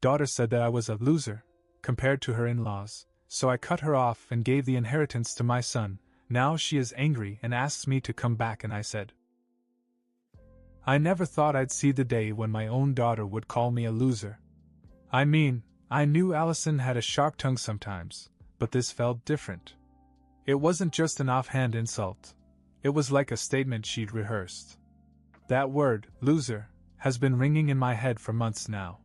daughter said that I was a loser, compared to her in-laws, so I cut her off and gave the inheritance to my son. Now she is angry and asks me to come back, and I said, I never thought I'd see the day when my own daughter would call me a loser. I mean, I knew Allison had a sharp tongue sometimes, but this felt different. It wasn't just an offhand insult. It was like a statement she'd rehearsed. That word, loser, has been ringing in my head for months now.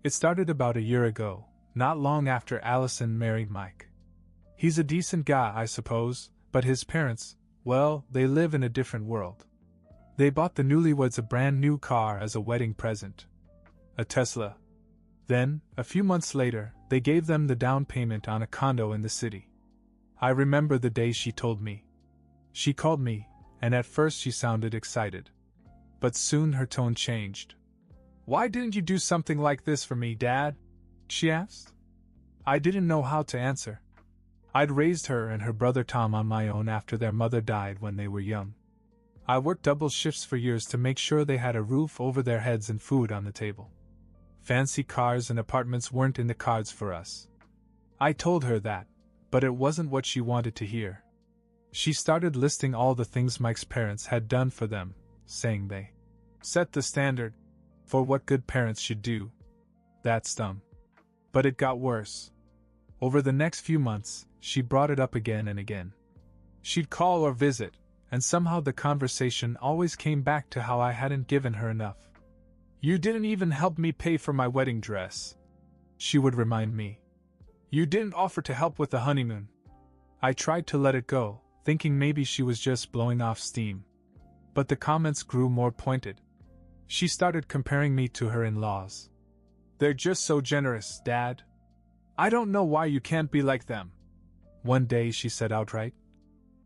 It started about a year ago, not long after Allison married Mike. He's a decent guy, I suppose, but his parents, well, they live in a different world. They bought the newlyweds a brand new car as a wedding present. A Tesla. Then, a few months later, they gave them the down payment on a condo in the city. I remember the day she told me. She called me, and at first she sounded excited. But soon her tone changed. Why didn't you do something like this for me, Dad? She asked. I didn't know how to answer. I'd raised her and her brother Tom on my own after their mother died when they were young. I worked double shifts for years to make sure they had a roof over their heads and food on the table. Fancy cars and apartments weren't in the cards for us. I told her that, but it wasn't what she wanted to hear. She started listing all the things Mike's parents had done for them, saying they set the standard for what good parents should do. That's dumb. But it got worse. Over the next few months, she brought it up again and again. She'd call or visit, and somehow the conversation always came back to how I hadn't given her enough. You didn't even help me pay for my wedding dress, she would remind me. You didn't offer to help with the honeymoon. I tried to let it go, thinking maybe she was just blowing off steam. But the comments grew more pointed. She started comparing me to her in-laws. They're just so generous, Dad. I don't know why you can't be like them. One day she said outright,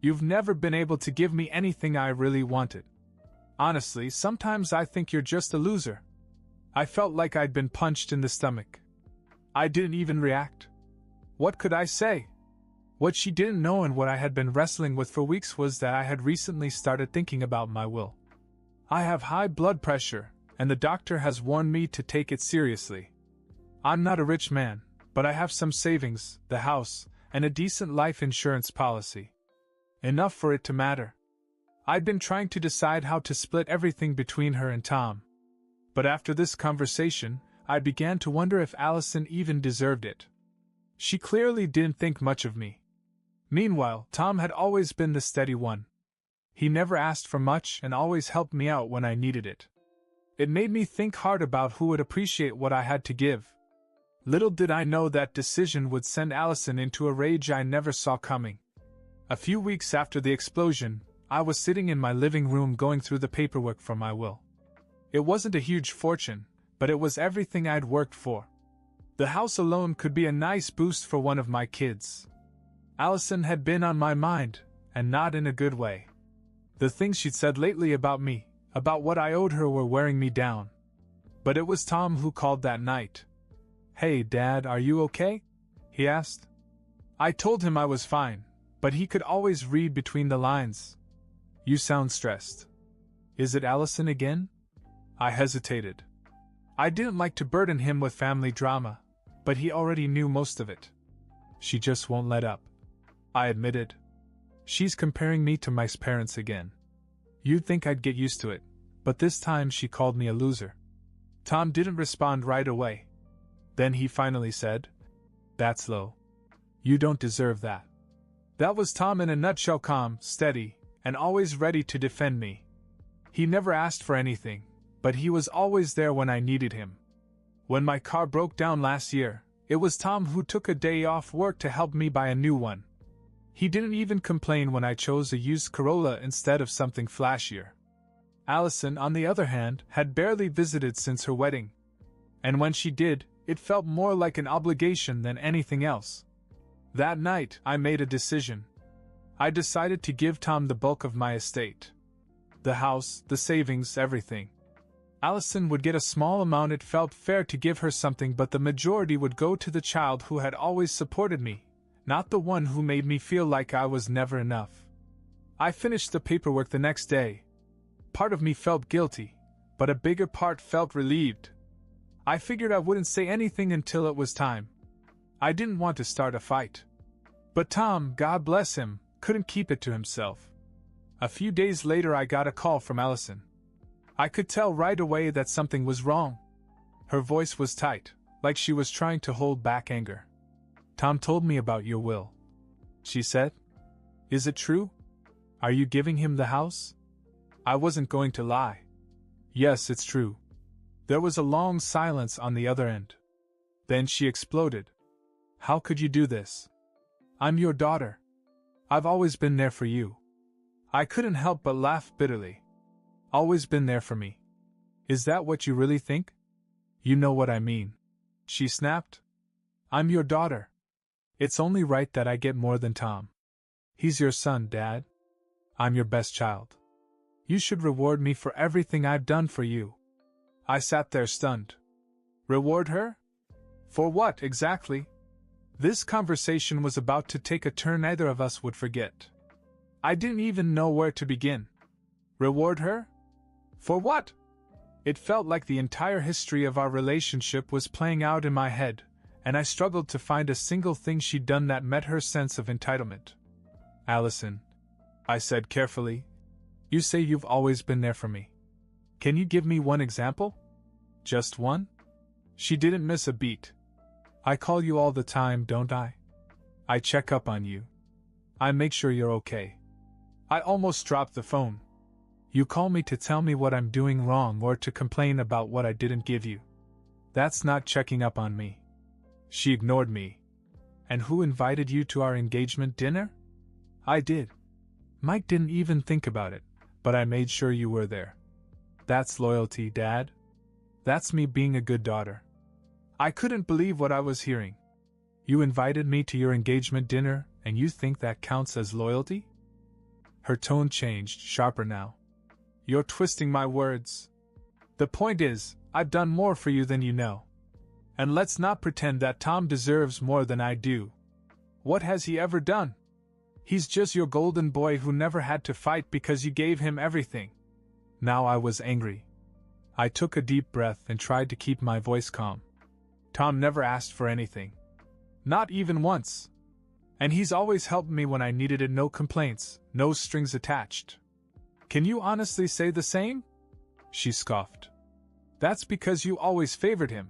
You've never been able to give me anything I really wanted. Honestly, sometimes I think you're just a loser. I felt like I'd been punched in the stomach. I didn't even react. What could I say? What she didn't know and what I had been wrestling with for weeks was that I had recently started thinking about my will. I have high blood pressure, and the doctor has warned me to take it seriously. I'm not a rich man, but I have some savings, the house, and a decent life insurance policy. Enough for it to matter. I'd been trying to decide how to split everything between her and Tom. But after this conversation, I began to wonder if Allison even deserved it. She clearly didn't think much of me. Meanwhile, Tom had always been the steady one. He never asked for much and always helped me out when I needed it. It made me think hard about who would appreciate what I had to give. Little did I know that decision would send Allison into a rage I never saw coming. A few weeks after the explosion, I was sitting in my living room going through the paperwork for my will. It wasn't a huge fortune, but it was everything I'd worked for. The house alone could be a nice boost for one of my kids. Allison had been on my mind, and not in a good way. The things she'd said lately about me, about what I owed her, were wearing me down. But it was Tom who called that night. Hey, Dad, are you okay? He asked. I told him I was fine, but he could always read between the lines. You sound stressed. Is it Allison again? I hesitated. I didn't like to burden him with family drama, but he already knew most of it. She just won't let up, I admitted. She's comparing me to Mike's parents again. You'd think I'd get used to it, but this time she called me a loser. Tom didn't respond right away. Then he finally said, That's low. You don't deserve that. That was Tom in a nutshell, calm, steady, and always ready to defend me. He never asked for anything, but he was always there when I needed him. When my car broke down last year, it was Tom who took a day off work to help me buy a new one. He didn't even complain when I chose a used Corolla instead of something flashier. Allison, on the other hand, had barely visited since her wedding. And when she did, it felt more like an obligation than anything else. That night, I made a decision. I decided to give Tom the bulk of my estate. The house, the savings, everything. Allison would get a small amount. It felt fair to give her something, but the majority would go to the child who had always supported me, not the one who made me feel like I was never enough. I finished the paperwork the next day. Part of me felt guilty, but a bigger part felt relieved. I figured I wouldn't say anything until it was time. I didn't want to start a fight. But Tom, God bless him, couldn't keep it to himself. A few days later I got a call from Allison. I could tell right away that something was wrong. Her voice was tight, like she was trying to hold back anger. Tom told me about your will, she said. Is it true? Are you giving him the house? I wasn't going to lie. Yes, it's true. There was a long silence on the other end. Then she exploded. How could you do this? I'm your daughter. I've always been there for you. I couldn't help but laugh bitterly. Always been there for me. Is that what you really think? You know what I mean, she snapped. I'm your daughter. It's only right that I get more than Tom. He's your son, Dad. I'm your best child. You should reward me for everything I've done for you. I sat there stunned. Reward her? For what, exactly? This conversation was about to take a turn neither of us would forget. I didn't even know where to begin. Reward her? For what? It felt like the entire history of our relationship was playing out in my head, and I struggled to find a single thing she'd done that met her sense of entitlement. Allison, I said carefully, you say you've always been there for me. Can you give me one example? Just one? She didn't miss a beat. I call you all the time, don't I? I check up on you. I make sure you're okay. I almost dropped the phone. You call me to tell me what I'm doing wrong or to complain about what I didn't give you. That's not checking up on me. She ignored me. And who invited you to our engagement dinner? I did. Mike didn't even think about it, but I made sure you were there. That's loyalty, Dad. That's me being a good daughter. I couldn't believe what I was hearing. You invited me to your engagement dinner, and you think that counts as loyalty? Her tone changed, sharper now. You're twisting my words. The point is, I've done more for you than you know. And let's not pretend that Tom deserves more than I do. What has he ever done? He's just your golden boy who never had to fight because you gave him everything. Now I was angry. I took a deep breath and tried to keep my voice calm. Tom never asked for anything. Not even once. And he's always helped me when I needed it, no complaints, no strings attached. Can you honestly say the same? She scoffed. That's because you always favored him.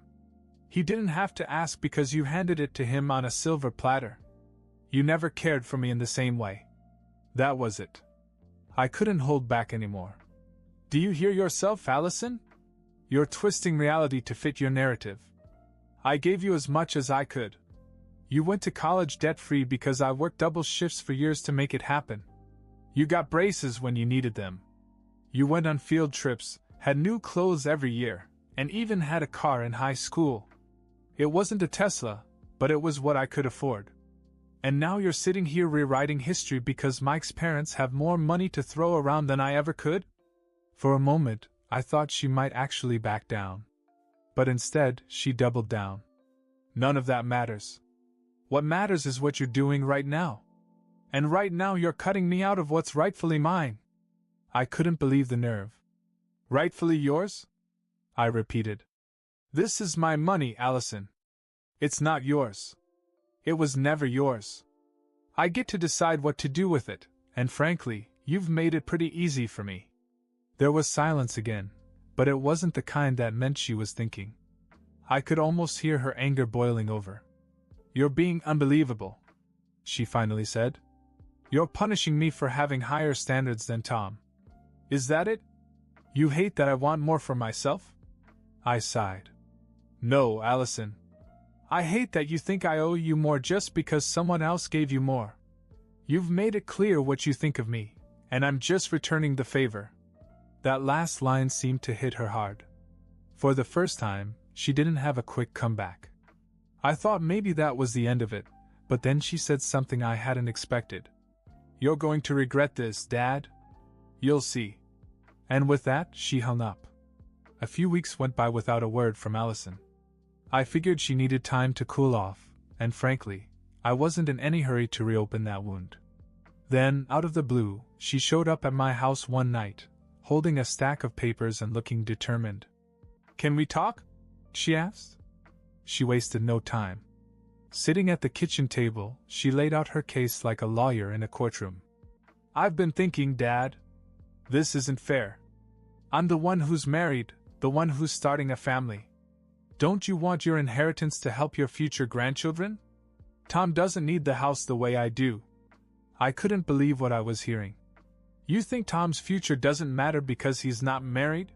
He didn't have to ask because you handed it to him on a silver platter. You never cared for me in the same way. That was it. I couldn't hold back anymore. Do you hear yourself, Allison? You're twisting reality to fit your narrative. I gave you as much as I could. You went to college debt-free because I worked double shifts for years to make it happen. You got braces when you needed them. You went on field trips, had new clothes every year, and even had a car in high school. It wasn't a Tesla, but it was what I could afford. And now you're sitting here rewriting history because Mike's parents have more money to throw around than I ever could? For a moment, I thought she might actually back down. But instead, she doubled down. None of that matters. What matters is what you're doing right now. And right now you're cutting me out of what's rightfully mine. I couldn't believe the nerve. Rightfully yours? I repeated. This is my money, Allison. It's not yours. It was never yours. I get to decide what to do with it, and frankly, you've made it pretty easy for me. There was silence again, but it wasn't the kind that meant she was thinking. I could almost hear her anger boiling over. You're being unbelievable, she finally said. You're punishing me for having higher standards than Tom. Is that it? You hate that I want more for myself? I sighed. No, Allison. I hate that you think I owe you more just because someone else gave you more. You've made it clear what you think of me, and I'm just returning the favor. That last line seemed to hit her hard. For the first time, she didn't have a quick comeback. I thought maybe that was the end of it, but then she said something I hadn't expected. You're going to regret this, Dad. You'll see. And with that, she hung up. A few weeks went by without a word from Allison. I figured she needed time to cool off, and frankly, I wasn't in any hurry to reopen that wound. Then, out of the blue, she showed up at my house one night, holding a stack of papers and looking determined. Can we talk? she asked. She wasted no time. Sitting at the kitchen table, she laid out her case like a lawyer in a courtroom. I've been thinking, Dad. This isn't fair. I'm the one who's married, the one who's starting a family. Don't you want your inheritance to help your future grandchildren? Tom doesn't need the house the way I do. I couldn't believe what I was hearing. You think Tom's future doesn't matter because he's not married?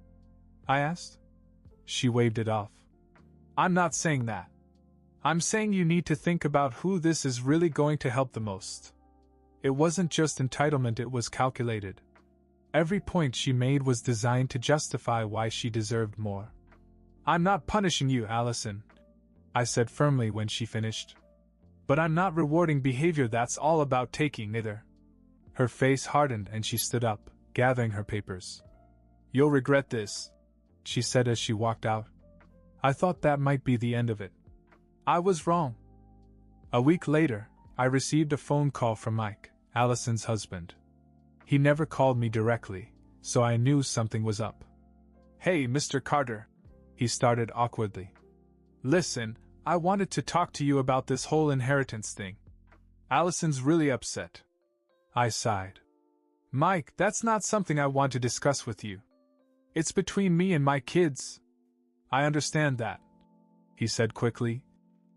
I asked. She waved it off. I'm not saying that. I'm saying you need to think about who this is really going to help the most. It wasn't just entitlement, it was calculated. Every point she made was designed to justify why she deserved more. I'm not punishing you, Allison, I said firmly when she finished. But I'm not rewarding behavior that's all about taking either. Her face hardened and she stood up, gathering her papers. You'll regret this, she said as she walked out. I thought that might be the end of it. I was wrong. A week later, I received a phone call from Mike, Allison's husband. He never called me directly, so I knew something was up. Hey, Mr. Carter, he started awkwardly. Listen, I wanted to talk to you about this whole inheritance thing. Allison's really upset. I sighed. Mike, that's not something I want to discuss with you. It's between me and my kids. I understand that, he said quickly.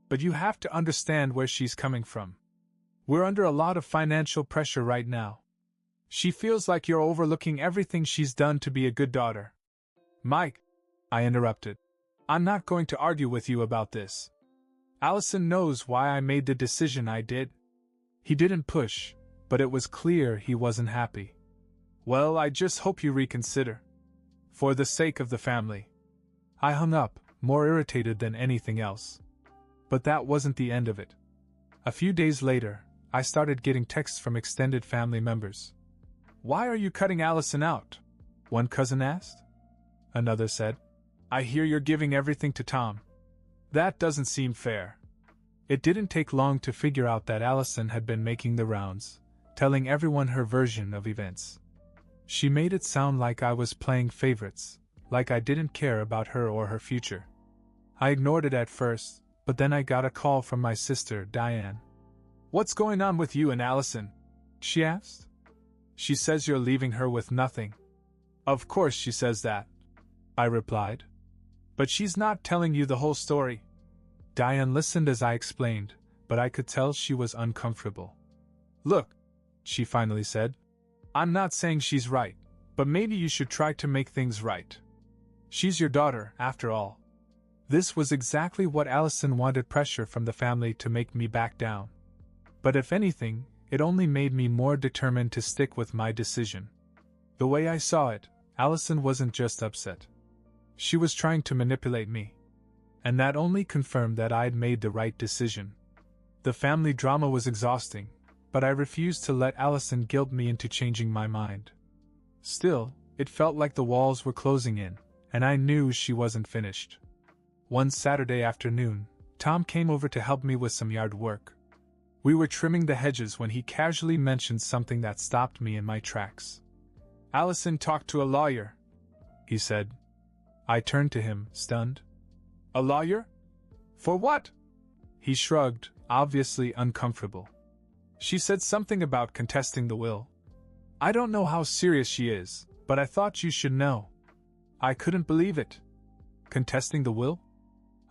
But you have to understand where she's coming from. We're under a lot of financial pressure right now. She feels like you're overlooking everything she's done to be a good daughter. Mike, I interrupted. I'm not going to argue with you about this. Allison knows why I made the decision I did. He didn't push, but it was clear he wasn't happy. Well, I just hope you reconsider. For the sake of the family. I hung up, more irritated than anything else. But that wasn't the end of it. A few days later, I started getting texts from extended family members. Why are you cutting Allison out? One cousin asked. Another said, I hear you're giving everything to Tom. That doesn't seem fair. It didn't take long to figure out that Allison had been making the rounds, telling everyone her version of events. She made it sound like I was playing favorites, like I didn't care about her or her future. I ignored it at first, but then I got a call from my sister, Diane. What's going on with you and Allison? She asked. She says you're leaving her with nothing. Of course she says that, I replied. But she's not telling you the whole story. Diane listened as I explained, but I could tell she was uncomfortable. Look, she finally said. I'm not saying she's right, but maybe you should try to make things right. She's your daughter, after all. This was exactly what Allison wanted, pressure from the family to make me back down. But if anything, it only made me more determined to stick with my decision. The way I saw it, Allison wasn't just upset. She was trying to manipulate me. And that only confirmed that I'd made the right decision. The family drama was exhausting, but I refused to let Allison guilt me into changing my mind. Still, it felt like the walls were closing in, and I knew she wasn't finished. One Saturday afternoon, Tom came over to help me with some yard work. We were trimming the hedges when he casually mentioned something that stopped me in my tracks. Allison talked to a lawyer, he said. I turned to him, stunned. A lawyer? For what? He shrugged, obviously uncomfortable. She said something about contesting the will. I don't know how serious she is, but I thought you should know. I couldn't believe it. Contesting the will?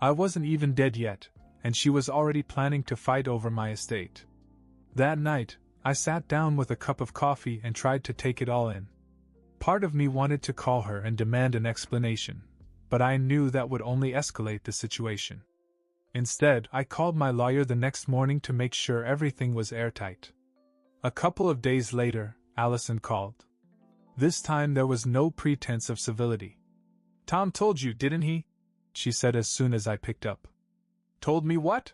I wasn't even dead yet, and she was already planning to fight over my estate. That night, I sat down with a cup of coffee and tried to take it all in. Part of me wanted to call her and demand an explanation, but I knew that would only escalate the situation. Instead, I called my lawyer the next morning to make sure everything was airtight. A couple of days later, Allison called. This time there was no pretense of civility. Tom told you, didn't he? She said as soon as I picked up. Told me what?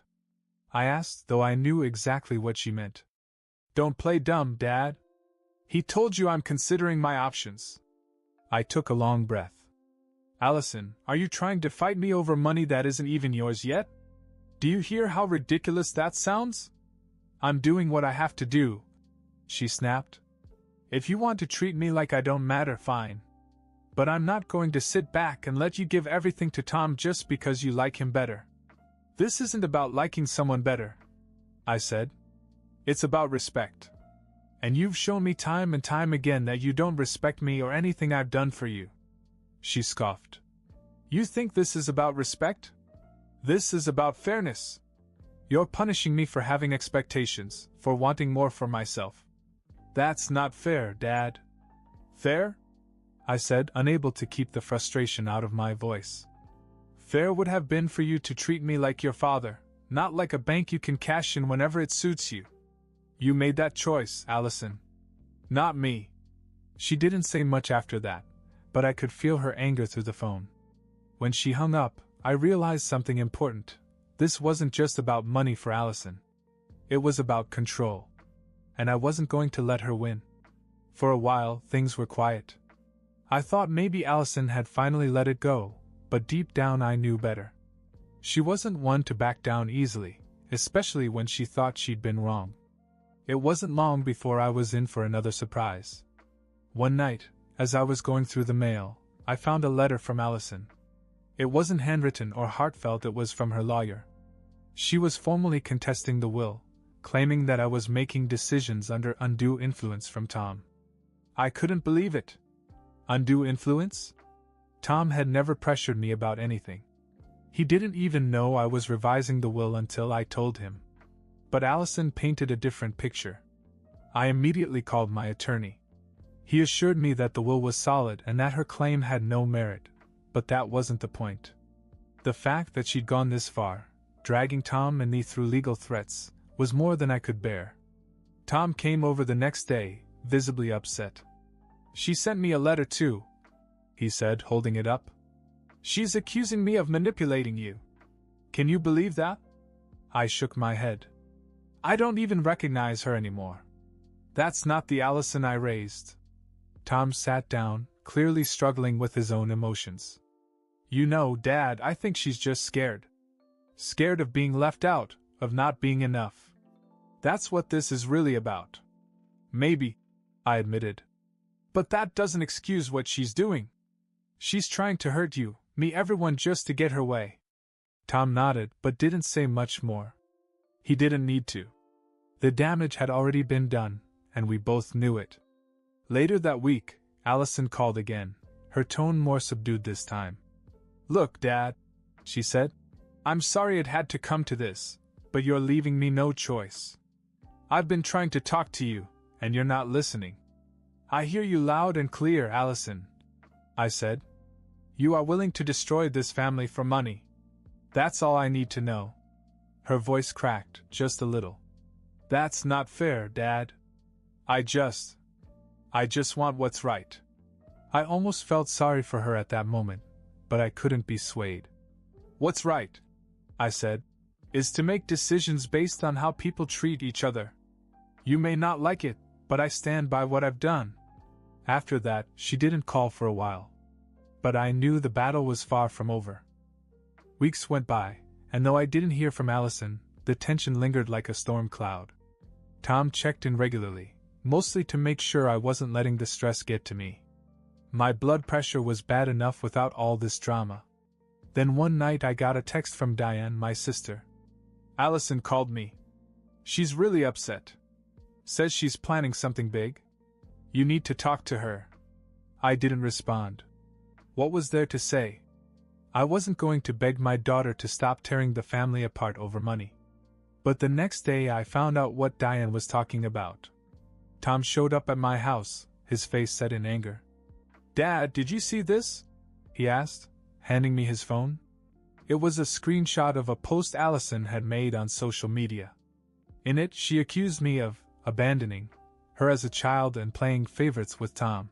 I asked, though I knew exactly what she meant. Don't play dumb, Dad. He told you I'm considering my options. I took a long breath. Allison, are you trying to fight me over money that isn't even yours yet? Do you hear how ridiculous that sounds? I'm doing what I have to do, she snapped. If you want to treat me like I don't matter, fine. But I'm not going to sit back and let you give everything to Tom just because you like him better. This isn't about liking someone better, I said. It's about respect. And you've shown me time and time again that you don't respect me or anything I've done for you. She scoffed. You think this is about respect? This is about fairness. You're punishing me for having expectations, for wanting more for myself. That's not fair, Dad. Fair? I said, unable to keep the frustration out of my voice. Fair would have been for you to treat me like your father, not like a bank you can cash in whenever it suits you. You made that choice, Allison. Not me. She didn't say much after that, but I could feel her anger through the phone. When she hung up, I realized something important. This wasn't just about money for Allison. It was about control. And I wasn't going to let her win. For a while, things were quiet. I thought maybe Allison had finally let it go, but deep down I knew better. She wasn't one to back down easily, especially when she thought she'd been wrong. It wasn't long before I was in for another surprise. One night, as I was going through the mail, I found a letter from Allison. It wasn't handwritten or heartfelt, it was from her lawyer. She was formally contesting the will, claiming that I was making decisions under undue influence from Tom. I couldn't believe it. Undue influence? Tom had never pressured me about anything. He didn't even know I was revising the will until I told him. But Allison painted a different picture. I immediately called my attorney. He assured me that the will was solid and that her claim had no merit, but that wasn't the point. The fact that she'd gone this far, dragging Tom and me through legal threats, was more than I could bear. Tom came over the next day, visibly upset. She sent me a letter too, he said, holding it up. She's accusing me of manipulating you. Can you believe that? I shook my head. I don't even recognize her anymore. That's not the Allison I raised. Tom sat down, clearly struggling with his own emotions. You know, Dad, I think she's just scared. Scared of being left out, of not being enough. That's what this is really about. Maybe, I admitted. But that doesn't excuse what she's doing. She's trying to hurt you, me, everyone, just to get her way. Tom nodded, but didn't say much more. He didn't need to. The damage had already been done, and we both knew it. Later that week, Allison called again, her tone more subdued this time. Look, Dad, she said. I'm sorry it had to come to this, but you're leaving me no choice. I've been trying to talk to you, and you're not listening. I hear you loud and clear, Allison, I said. You are willing to destroy this family for money. That's all I need to know. Her voice cracked, just a little. That's not fair, Dad. I just want what's right. I almost felt sorry for her at that moment, but I couldn't be swayed. What's right, I said, is to make decisions based on how people treat each other. You may not like it, but I stand by what I've done. After that, she didn't call for a while. But I knew the battle was far from over. Weeks went by, and though I didn't hear from Allison, the tension lingered like a storm cloud. Tom checked in regularly, mostly to make sure I wasn't letting the stress get to me. My blood pressure was bad enough without all this drama. Then one night I got a text from Diane, my sister. Allison called me. She's really upset. Says she's planning something big. You need to talk to her. I didn't respond. What was there to say? I wasn't going to beg my daughter to stop tearing the family apart over money. But the next day I found out what Diane was talking about. Tom showed up at my house, his face set in anger. Dad, did you see this? He asked, handing me his phone. It was a screenshot of a post Allison had made on social media. In it, she accused me of abandoning her as a child and playing favorites with Tom.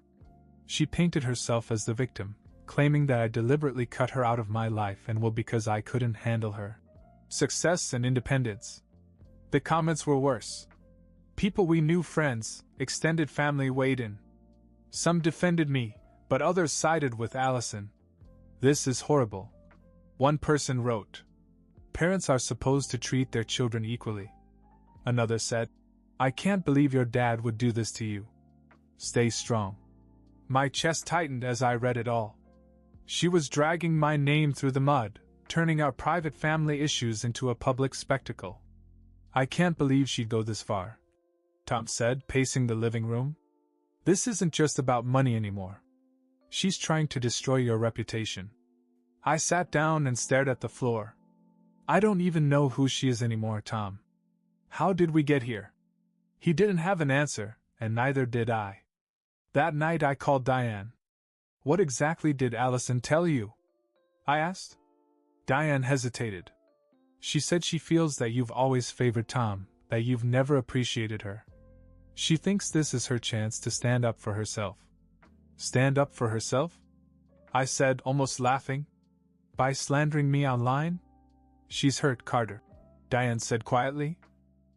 She painted herself as the victim, claiming that I deliberately cut her out of my life and well because I couldn't handle her success and independence. The comments were worse. People we knew, friends, extended family, weighed in. Some defended me, but others sided with Allison. This is horrible. One person wrote, "Parents are supposed to treat their children equally." Another said, "I can't believe your dad would do this to you. Stay strong." My chest tightened as I read it all. She was dragging my name through the mud, turning our private family issues into a public spectacle. I can't believe she'd go this far, Tom said, pacing the living room. This isn't just about money anymore. She's trying to destroy your reputation. I sat down and stared at the floor. I don't even know who she is anymore, Tom. How did we get here? He didn't have an answer, and neither did I. That night I called Diane. What exactly did Allison tell you? I asked. Diane hesitated. She said she feels that you've always favored Tom, that you've never appreciated her. She thinks this is her chance to stand up for herself. Stand up for herself? I said, almost laughing. By slandering me online? She's hurt, Carter, Diane said quietly.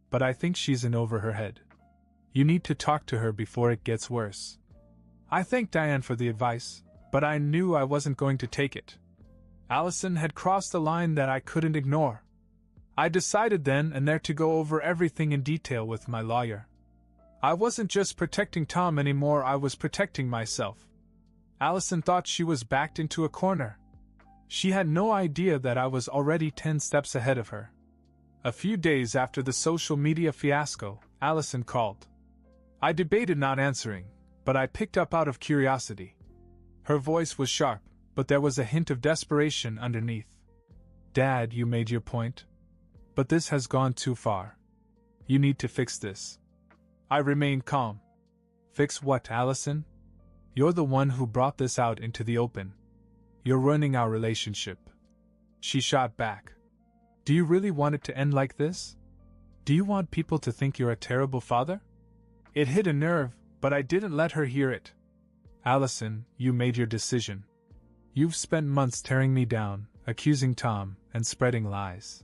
But I think she's in over her head. You need to talk to her before it gets worse. I thanked Diane for the advice, but I knew I wasn't going to take it. Allison had crossed a line that I couldn't ignore. I decided then and there to go over everything in detail with my lawyer. I wasn't just protecting Tom anymore, I was protecting myself. Allison thought she was backed into a corner. She had no idea that I was already 10 steps ahead of her. A few days after the social media fiasco, Allison called. I debated not answering, but I picked up out of curiosity. Her voice was sharp, but there was a hint of desperation underneath. Dad, you made your point. But this has gone too far. You need to fix this. I remained calm. Fix what, Allison? You're the one who brought this out into the open. You're ruining our relationship. She shot back. Do you really want it to end like this? Do you want people to think you're a terrible father? It hit a nerve, but I didn't let her hear it. Allison, you made your decision. You've spent months tearing me down, accusing Tom, and spreading lies.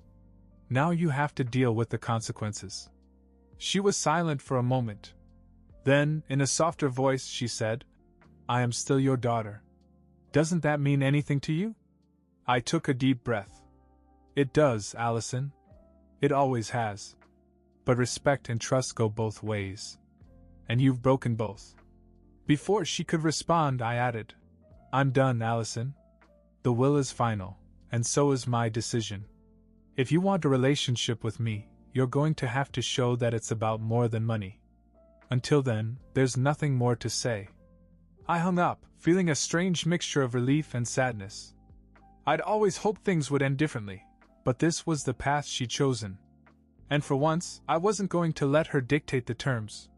Now you have to deal with the consequences. She was silent for a moment. Then, in a softer voice, she said, I am still your daughter. Doesn't that mean anything to you? I took a deep breath. It does, Allison. It always has. But respect and trust go both ways. And you've broken both. Before she could respond, I added, I'm done, Allison. The will is final, and so is my decision. If you want a relationship with me, you're going to have to show that it's about more than money. Until then, there's nothing more to say. I hung up, feeling a strange mixture of relief and sadness. I'd always hoped things would end differently, but this was the path she'd chosen. And for once, I wasn't going to let her dictate the terms.